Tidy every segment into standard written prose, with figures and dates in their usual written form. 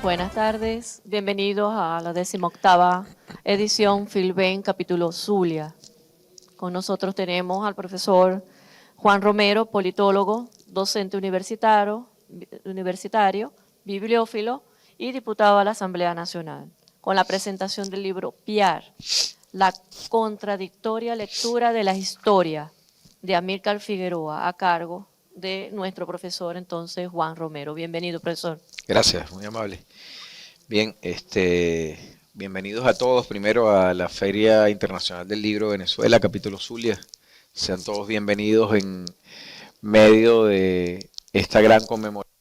Buenas tardes, bienvenidos a la 18ª edición Filben capítulo Zulia. Con nosotros tenemos al profesor Juan Romero, politólogo, docente universitario, bibliófilo y diputado a la Asamblea Nacional, con la presentación del libro Piar, la contradictoria lectura de la historia, de Amílcar Figueroa, a cargo de nuestro profesor entonces Juan Romero. Bienvenido, profesor. Gracias, muy amable. Bien, bienvenidos a todos primero a la Feria Internacional del Libro de Venezuela, capítulo Zulia. Sean todos bienvenidos en medio de esta gran conmemoración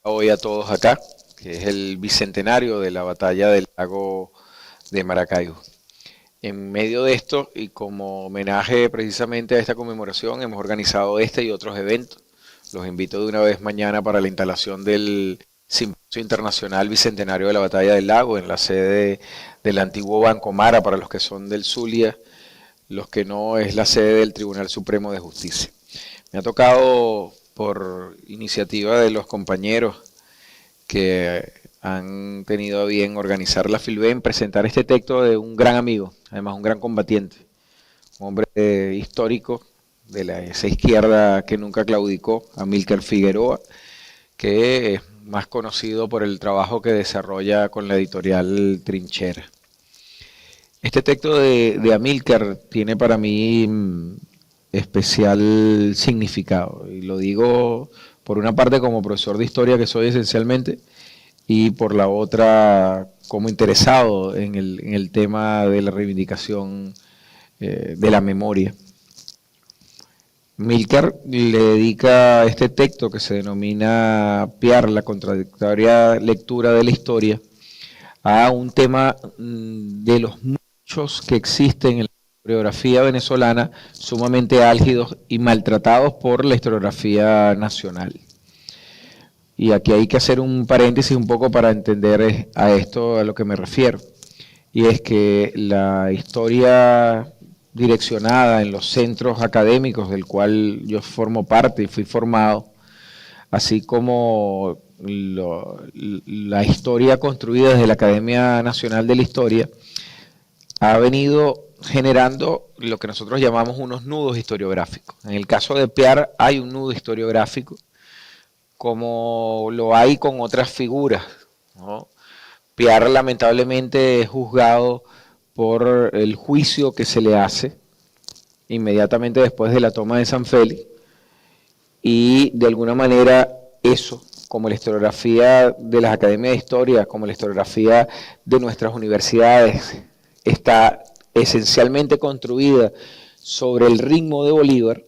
hoy a todos acá, que es el bicentenario de la batalla del lago de Maracaibo. En medio de esto y como homenaje precisamente a esta conmemoración hemos organizado este y otros eventos. Los invito de una vez mañana para la instalación del Simposio Internacional Bicentenario de la Batalla del Lago en la sede del antiguo Banco Mara para los que son del Zulia, los que no es la sede del Tribunal Supremo de Justicia. Me ha tocado por iniciativa de los compañeros que han tenido a bien organizar la Filben, presentar este texto de un gran amigo, además un gran combatiente, un hombre histórico de esa izquierda que nunca claudicó, Amílcar Figueroa, que es más conocido por el trabajo que desarrolla con la editorial Trinchera. Este texto de Amílcar tiene para mí especial significado, y lo digo por una parte como profesor de historia que soy esencialmente, y por la otra como interesado en el tema de la reivindicación de la memoria. Amílcar le dedica este texto que se denomina Piar, la contradictoria lectura de la historia, a un tema de los muchos que existen en la historiografía venezolana, sumamente álgidos y maltratados por la historiografía nacional. Y aquí hay que hacer un paréntesis un poco para entender a esto a lo que me refiero. Y es que la historia direccionada en los centros académicos del cual yo formo parte y fui formado, así como la historia construida desde la Academia Nacional de la Historia, ha venido generando lo que nosotros llamamos unos nudos historiográficos. En el caso de Piar hay un nudo historiográfico, como lo hay con otras figuras, ¿no? Piar lamentablemente es juzgado por el juicio que se le hace inmediatamente después de la toma de San Félix, y de alguna manera eso, como la historiografía de las academias de historia, como la historiografía de nuestras universidades, está esencialmente construida sobre el ritmo de Bolívar.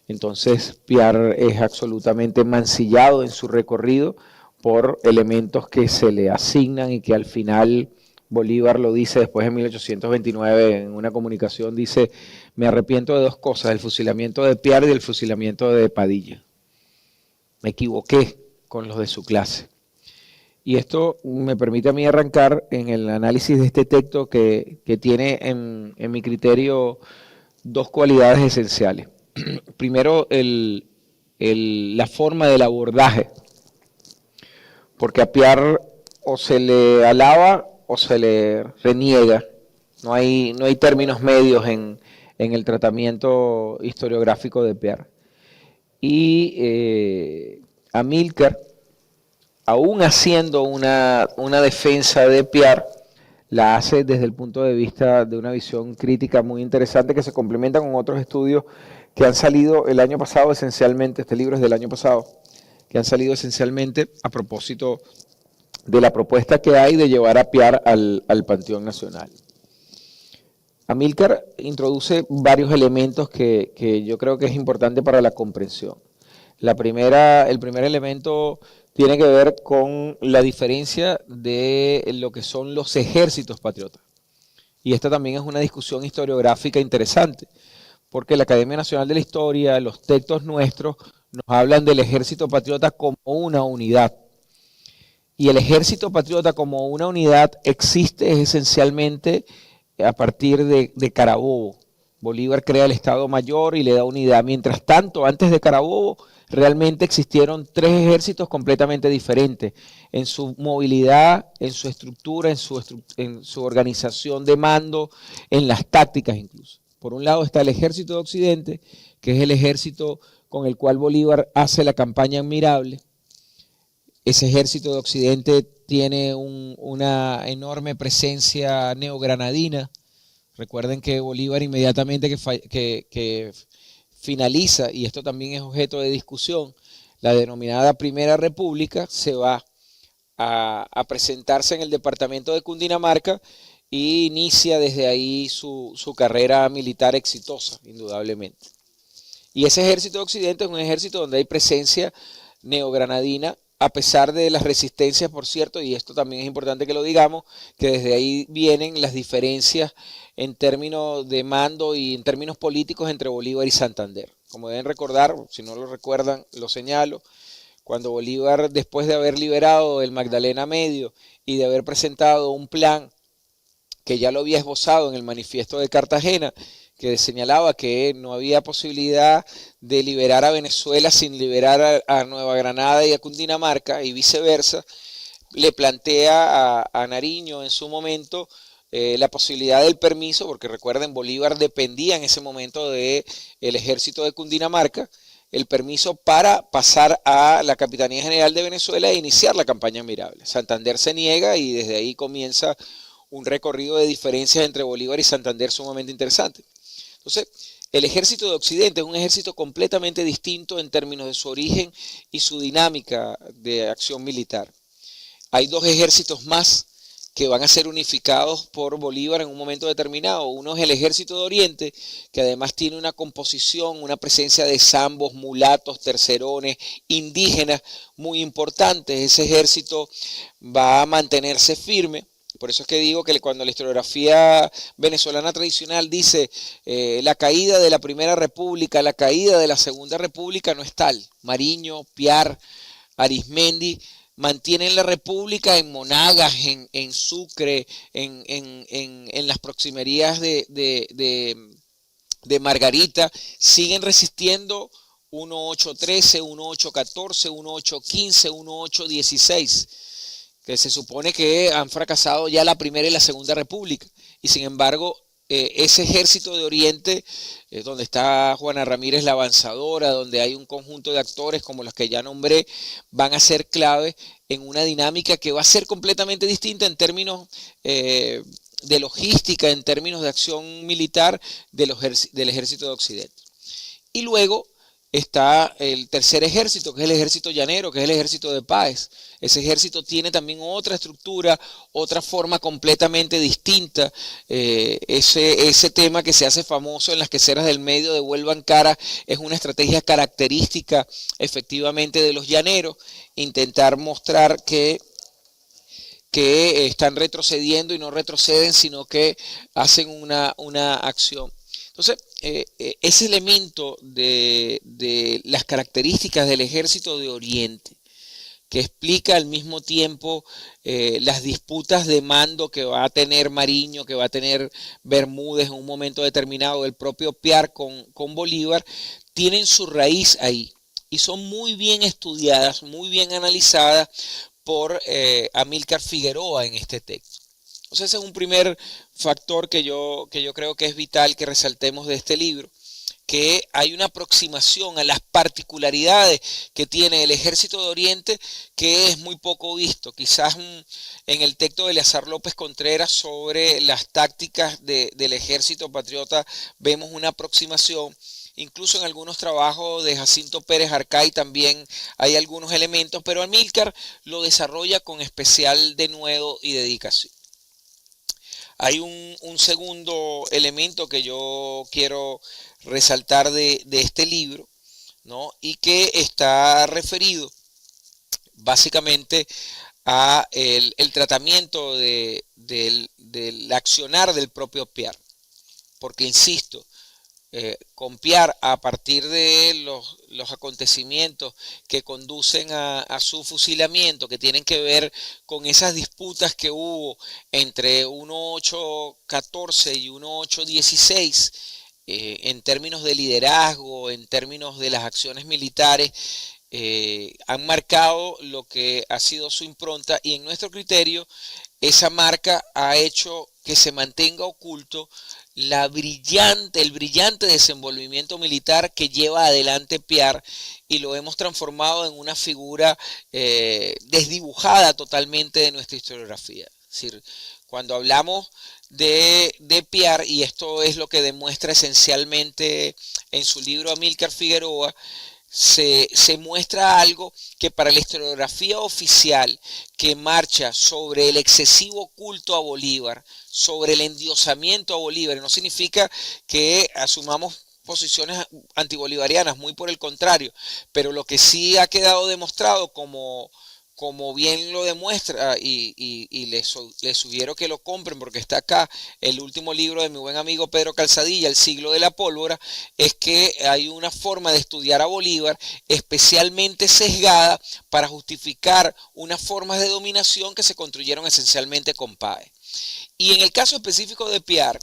Entonces Piar es absolutamente mancillado en su recorrido por elementos que se le asignan y que al final Bolívar lo dice después de 1829 en una comunicación, dice: me arrepiento de dos cosas, del fusilamiento de Piar y del fusilamiento de Padilla. Me equivoqué con los de su clase. Y esto me permite a mí arrancar en el análisis de este texto que tiene en mi criterio dos cualidades esenciales. Primero, la forma del abordaje, porque a Piar o se le alaba o se le reniega. No hay términos medios en el tratamiento historiográfico de Piar. Y Amílcar, aún haciendo una defensa de Piar, la hace desde el punto de vista de una visión crítica muy interesante que se complementa con otros estudios que han salido el año pasado esencialmente. Este libro es del año pasado, que han salido esencialmente a propósito de la propuesta que hay de llevar a Piar al Panteón Nacional. Amílcar introduce varios elementos que yo creo que es importante para la comprensión. El primer elemento tiene que ver con la diferencia de lo que son los ejércitos patriotas. Y esta también es una discusión historiográfica interesante, porque la Academia Nacional de la Historia, los textos nuestros, nos hablan del ejército patriota como una unidad. Y el ejército patriota como una unidad existe esencialmente a partir de Carabobo, Bolívar crea el Estado Mayor y le da unidad. Mientras tanto, antes de Carabobo, realmente existieron tres ejércitos completamente diferentes en su movilidad, en su estructura, en su organización de mando, en las tácticas incluso. Por un lado está el Ejército de Occidente, que es el ejército con el cual Bolívar hace la campaña admirable. Ese Ejército de Occidente tiene una enorme presencia neogranadina. Recuerden que Bolívar inmediatamente que finaliza, y esto también es objeto de discusión, la denominada Primera República, se va a presentarse en el departamento de Cundinamarca y inicia desde ahí su carrera militar exitosa, indudablemente. Y ese Ejército de Occidente es un ejército donde hay presencia neogranadina, a pesar de las resistencias, por cierto, y esto también es importante que lo digamos, que desde ahí vienen las diferencias en términos de mando y en términos políticos entre Bolívar y Santander. Como deben recordar, si no lo recuerdan, lo señalo, cuando Bolívar, después de haber liberado el Magdalena Medio y de haber presentado un plan que ya lo había esbozado en el manifiesto de Cartagena, que señalaba que no había posibilidad de liberar a Venezuela sin liberar a Nueva Granada y a Cundinamarca y viceversa, le plantea a Nariño en su momento la posibilidad del permiso, porque recuerden, Bolívar dependía en ese momento del ejército de Cundinamarca, el permiso para pasar a la Capitanía General de Venezuela e iniciar la campaña admirable. Santander se niega y desde ahí comienza un recorrido de diferencias entre Bolívar y Santander sumamente interesante. Entonces, el ejército de Occidente es un ejército completamente distinto en términos de su origen y su dinámica de acción militar. Hay dos ejércitos más que van a ser unificados por Bolívar en un momento determinado. Uno es el Ejército de Oriente, que además tiene una composición, una presencia de zambos, mulatos, tercerones, indígenas muy importantes. Ese ejército va a mantenerse firme. Por eso es que digo que cuando la historiografía venezolana tradicional dice la caída de la Primera República, la caída de la Segunda República, no es tal. Mariño, Piar, Arismendi mantienen la República en Monagas, en Sucre, en las proximerías de Margarita, siguen resistiendo 1813, 1814, 1815, 1816, que se supone que han fracasado ya la Primera y la Segunda República, y sin embargo ese ejército de Oriente, donde está Juana Ramírez la Avanzadora, donde hay un conjunto de actores como los que ya nombré, van a ser clave en una dinámica que va a ser completamente distinta en términos de logística, en términos de acción militar del ejército de Occidente. Y luego está el tercer ejército, que es el ejército llanero, que es el ejército de Páez. Ese ejército tiene también otra estructura, otra forma completamente distinta. Ese tema que se hace famoso en las queseras del medio de Vuelvan Cara es una estrategia característica efectivamente de los llaneros, intentar mostrar que están retrocediendo y no retroceden, sino que hacen una acción. Entonces, ese elemento de las características del ejército de Oriente, que explica al mismo tiempo las disputas de mando que va a tener Mariño, que va a tener Bermúdez en un momento determinado, el propio Piar con Bolívar, tienen su raíz ahí y son muy bien estudiadas, muy bien analizadas por Amílcar Figueroa en este texto. Entonces ese es un primer factor que yo creo que es vital que resaltemos de este libro, que hay una aproximación a las particularidades que tiene el Ejército de Oriente que es muy poco visto. Quizás en el texto de Eleazar López Contreras sobre las tácticas del Ejército Patriota vemos una aproximación. Incluso en algunos trabajos de Jacinto Pérez Arcay también hay algunos elementos, pero Amílcar lo desarrolla con especial denuedo y dedicación. Hay un segundo elemento que yo quiero resaltar de este libro, ¿no? Y que está referido básicamente a el tratamiento del accionar del propio Piar. Porque, insisto, con Piar, a partir de los acontecimientos que conducen a su fusilamiento, que tienen que ver con esas disputas que hubo entre 1814 y 1816 en términos de liderazgo, en términos de las acciones militares, han marcado lo que ha sido su impronta y en nuestro criterio esa marca ha hecho que se mantenga oculto el brillante desenvolvimiento militar que lleva adelante Piar y lo hemos transformado en una figura desdibujada totalmente de nuestra historiografía. Es decir, cuando hablamos de Piar, y esto es lo que demuestra esencialmente en su libro Amílcar Figueroa, se muestra algo que para la historiografía oficial que marcha sobre el excesivo culto a Bolívar, sobre el endiosamiento a Bolívar, no significa que asumamos posiciones antibolivarianas, muy por el contrario, pero lo que sí ha quedado demostrado como bien lo demuestra y les sugiero que lo compren porque está acá el último libro de mi buen amigo Pedro Calzadilla, El siglo de la pólvora, es que hay una forma de estudiar a Bolívar especialmente sesgada para justificar unas formas de dominación que se construyeron esencialmente con PAE. Y en el caso específico de Piar,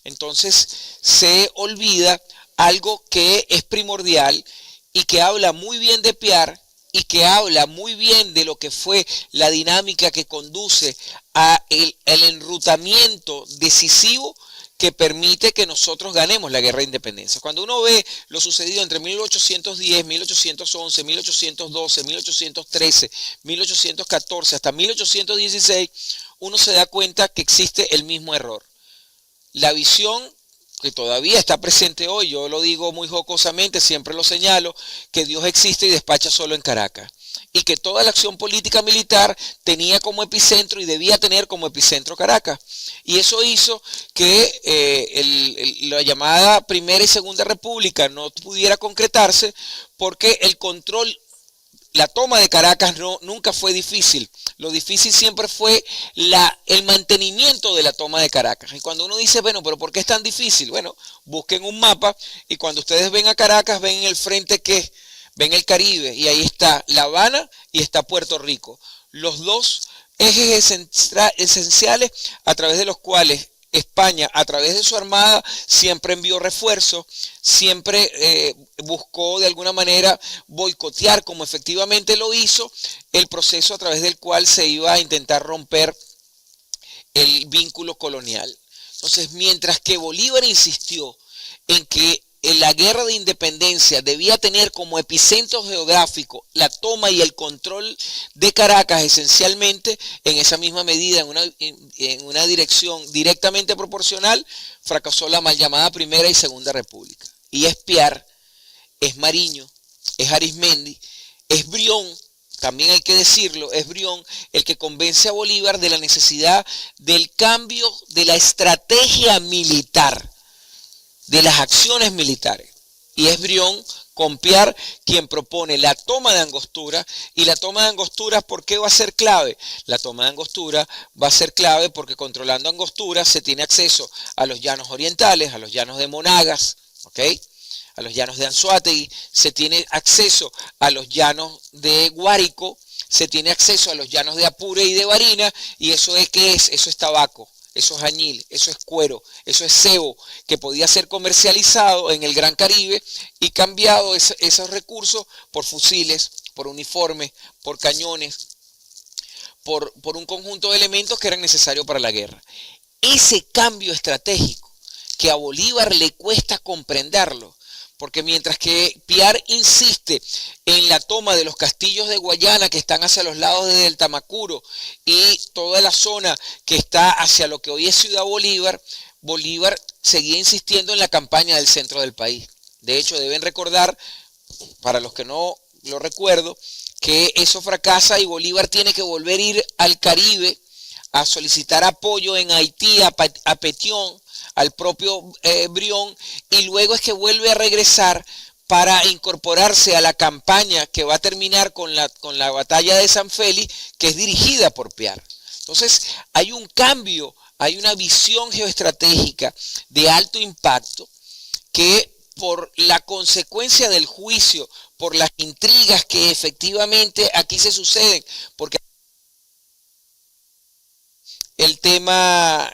entonces se olvida algo que es primordial y que habla muy bien de Piar, y que habla muy bien de lo que fue la dinámica que conduce a el enrutamiento decisivo que permite que nosotros ganemos la guerra de independencia. Cuando uno ve lo sucedido entre 1810, 1811, 1812, 1813, 1814 hasta 1816, uno se da cuenta que existe el mismo error. La visión que todavía está presente hoy, yo lo digo muy jocosamente, siempre lo señalo, que Dios existe y despacha solo en Caracas. Y que toda la acción política militar tenía como epicentro y debía tener como epicentro Caracas. Y eso hizo que la llamada Primera y Segunda República no pudiera concretarse porque el control, la toma de Caracas nunca fue difícil. Lo difícil siempre fue el mantenimiento de la toma de Caracas. Y cuando uno dice, bueno, pero ¿por qué es tan difícil? Bueno, busquen un mapa y cuando ustedes ven a Caracas, ven en el frente que ven el Caribe y ahí está La Habana y está Puerto Rico. Los dos ejes esenciales a través de los cuales España, a través de su armada, siempre envió refuerzos, siempre buscó de alguna manera boicotear, como efectivamente lo hizo, el proceso a través del cual se iba a intentar romper el vínculo colonial. Entonces, mientras que Bolívar insistió en que la guerra de independencia debía tener como epicentro geográfico la toma y el control de Caracas esencialmente, en esa misma medida, en una dirección directamente proporcional, fracasó la mal llamada Primera y Segunda República. Y es Piar, es Mariño, es Arismendi, es Brión, también hay que decirlo, es Brión el que convence a Bolívar de la necesidad del cambio de la estrategia militar, de las acciones militares. Y es Brión con Piar quien propone la toma de Angostura, y la toma de Angostura, ¿por qué va a ser clave? La toma de Angostura va a ser clave porque controlando Angostura se tiene acceso a los llanos orientales, a los llanos de Monagas, ¿ok?, a los llanos de Anzoátegui, se tiene acceso a los llanos de Guárico, se tiene acceso a los llanos de Apure y de Barinas, y eso es ¿qué es? Eso es tabaco. Eso es añil, eso es cuero, eso es cebo que podía ser comercializado en el Gran Caribe y cambiado esos recursos por fusiles, por uniformes, por cañones, por un conjunto de elementos que eran necesarios para la guerra. Ese cambio estratégico que a Bolívar le cuesta comprenderlo, porque mientras que Piar insiste en la toma de los castillos de Guayana que están hacia los lados del Tamacuro y toda la zona que está hacia lo que hoy es Ciudad Bolívar, Bolívar seguía insistiendo en la campaña del centro del país. De hecho, deben recordar, para los que no lo recuerdo, que eso fracasa y Bolívar tiene que volver a ir al Caribe a solicitar apoyo en Haití, a Petión, al propio Brión, y luego es que vuelve a regresar para incorporarse a la campaña que va a terminar con la batalla de San Félix, que es dirigida por Piar. Entonces hay un cambio, hay una visión geoestratégica de alto impacto que por la consecuencia del juicio, por las intrigas que efectivamente aquí se suceden, porque el tema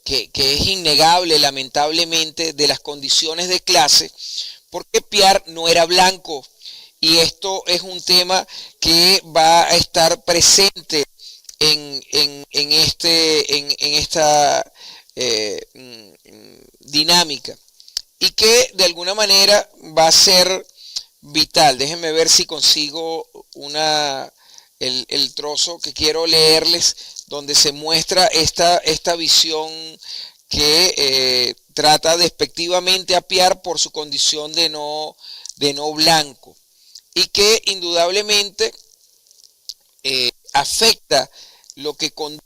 que es innegable, lamentablemente, de las condiciones de clase, porque Piar no era blanco. Y esto es un tema que va a estar presente en esta dinámica, y que de alguna manera va a ser vital. Déjenme ver si consigo el trozo que quiero leerles, donde se muestra esta visión que trata despectivamente a Piar por su condición de no blanco, y que indudablemente afecta lo que conduce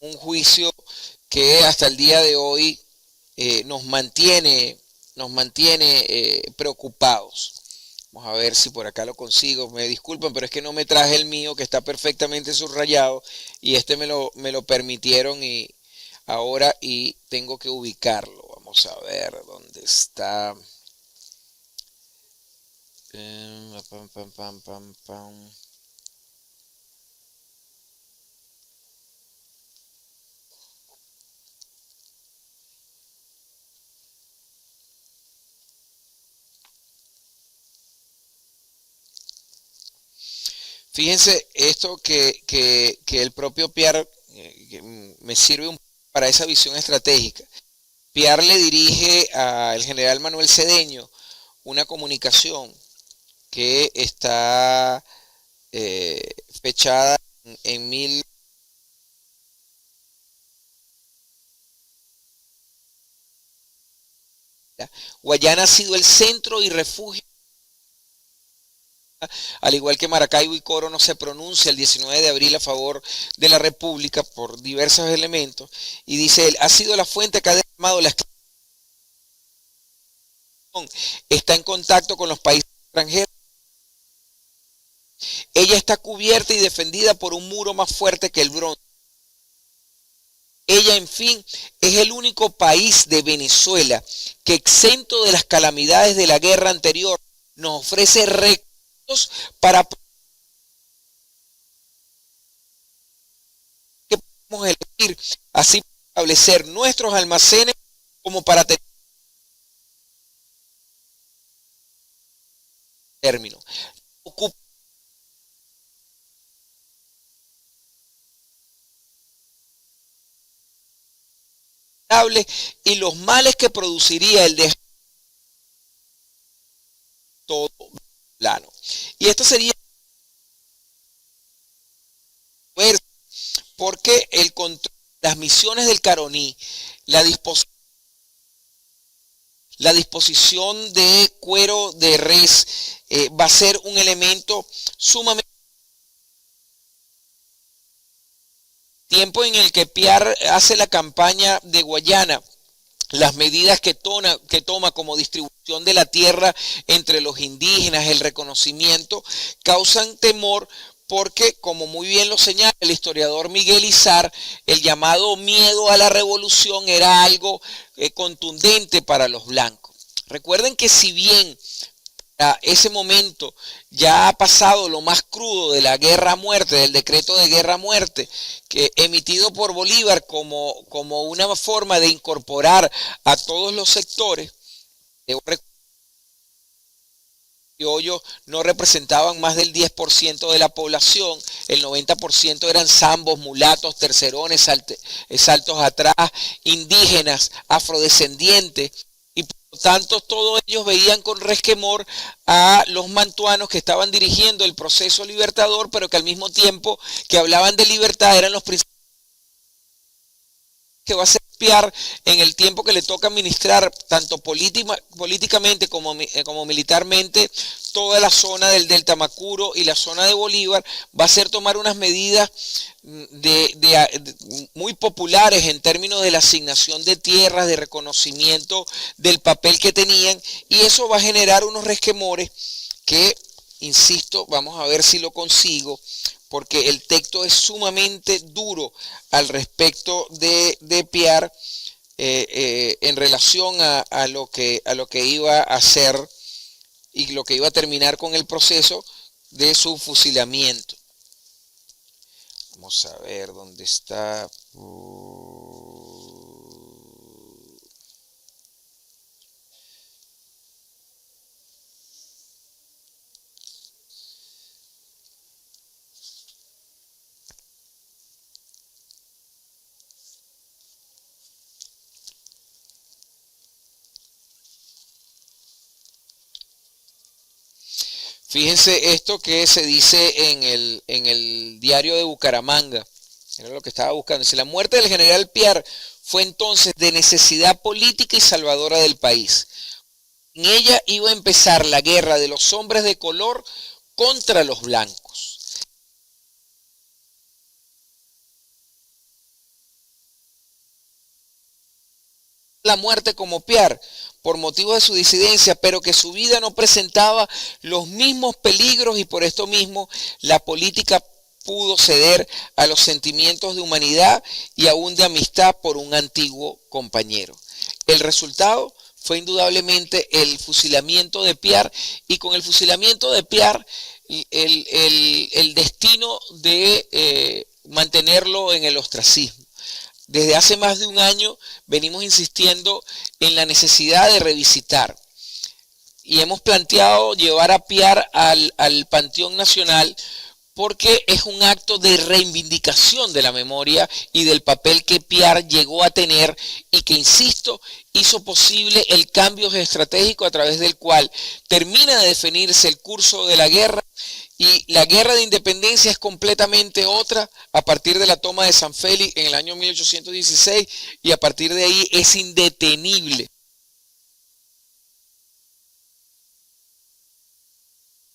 un juicio que hasta el día de hoy nos mantiene preocupados. Vamos a ver si por acá lo consigo. Me disculpen, pero es que no me traje el mío, que está perfectamente subrayado, y este me lo permitieron ahora, y tengo que ubicarlo. Vamos a ver dónde está. Fíjense esto que el propio Piar me sirve para esa visión estratégica. Piar le dirige al general Manuel Cedeño una comunicación que está fechada en 1000. Guayana ha sido el centro y refugio, al igual que Maracaibo y Coro no se pronuncia el 19 de abril a favor de la República por diversos elementos, y dice él, ha sido la fuente que ha derramado la esclavitud, está en contacto con los países extranjeros, ella está cubierta y defendida por un muro más fuerte que el bronce. Ella, en fin, es el único país de Venezuela que, exento de las calamidades de la guerra anterior, nos ofrece recursos para que podamos elegir, así establecer nuestros almacenes como para tener término. Y los males que produciría el dejar todo plano. Y esto sería porque el control, las misiones del Caroní, la disposición de cuero de res va a ser un elemento sumamente. Tiempo en el que Piar hace la campaña de Guayana, las medidas que toma como distribución de la tierra entre los indígenas, el reconocimiento, causan temor porque, como muy bien lo señala el historiador Miguel Izar, el llamado miedo a la revolución era algo contundente para los blancos. Recuerden que si bien a ese momento ya ha pasado lo más crudo de la guerra a muerte, del decreto de guerra a muerte, que emitido por Bolívar como una forma de incorporar a todos los sectores, criollos no representaban más del 10% de la población, el 90% eran zambos, mulatos, tercerones, saltos atrás, indígenas, afrodescendientes. Por tanto, todos ellos veían con resquemor a los mantuanos que estaban dirigiendo el proceso libertador, pero que al mismo tiempo que hablaban de libertad eran los principales que va a ser Piar en el tiempo que le toca administrar tanto políticamente como militarmente toda la zona del Delta Macuro y la zona de Bolívar. Va a ser tomar unas medidas muy populares en términos de la asignación de tierras, de reconocimiento del papel que tenían, y eso va a generar unos resquemores que, insisto, vamos a ver si lo consigo, porque el texto es sumamente duro al respecto de Piar en relación a lo que iba a hacer y lo que iba a terminar con el proceso de su fusilamiento. Vamos a ver dónde está. Fíjense esto que se dice en el diario de Bucaramanga. Era lo que estaba buscando. Dice, la muerte del general Piar fue entonces de necesidad política y salvadora del país. En ella iba a empezar la guerra de los hombres de color contra los blancos. La muerte como Piar por motivo de su disidencia, pero que su vida no presentaba los mismos peligros y por esto mismo la política pudo ceder a los sentimientos de humanidad y aún de amistad por un antiguo compañero. El resultado fue indudablemente el fusilamiento de Piar, y con el fusilamiento de Piar el destino de mantenerlo en el ostracismo. Desde hace más de un año venimos insistiendo en la necesidad de revisitar y hemos planteado llevar a Piar al Panteón Nacional porque es un acto de reivindicación de la memoria y del papel que Piar llegó a tener y que, insisto, hizo posible el cambio estratégico a través del cual termina de definirse el curso de la guerra. Y la guerra de independencia es completamente otra a partir de la toma de San Félix en el año 1816 y a partir de ahí es indetenible.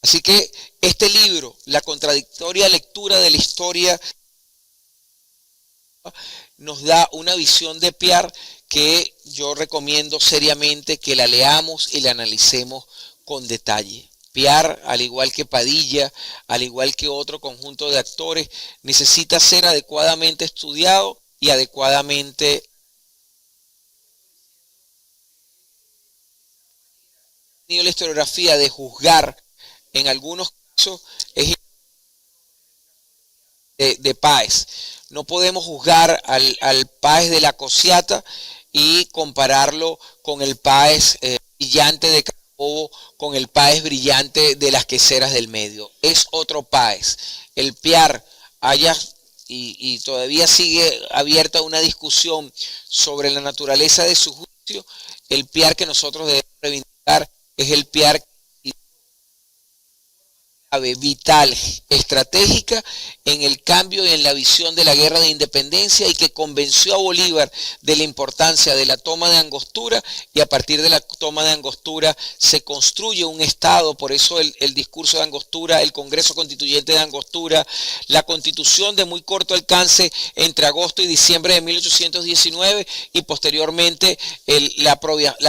Así que este libro, La contradictoria lectura de la historia, nos da una visión de Piar que yo recomiendo seriamente que la leamos y la analicemos con detalle. Piar, al igual que Padilla, al igual que otro conjunto de actores, necesita ser adecuadamente estudiado y adecuadamente tenido la historiografía de juzgar en algunos casos es de Páez. No podemos juzgar al Páez de la Cosiata y compararlo con el Páez brillante de Carabobo, con el Páez brillante de las Queseras del Medio. Es otro Páez. El Piar y todavía sigue abierta una discusión sobre la naturaleza de su juicio. El Piar que nosotros debemos reivindicar es el Piar vital, estratégica en el cambio y en la visión de la guerra de independencia y que convenció a Bolívar de la importancia de la toma de Angostura, y a partir de la toma de Angostura se construye un Estado. Por eso el discurso de Angostura, el Congreso Constituyente de Angostura, la Constitución de muy corto alcance entre agosto y diciembre de 1819 y posteriormente la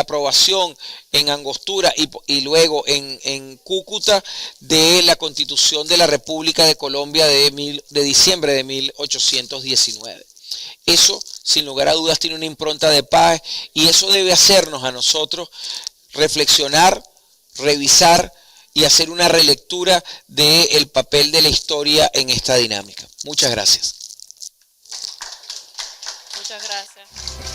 aprobación en Angostura y luego en Cúcuta de la Constitución de la República de Colombia de diciembre de 1819. Eso, sin lugar a dudas, tiene una impronta de paz y eso debe hacernos a nosotros reflexionar, revisar y hacer una relectura del papel de la historia en esta dinámica. Muchas gracias. Muchas gracias.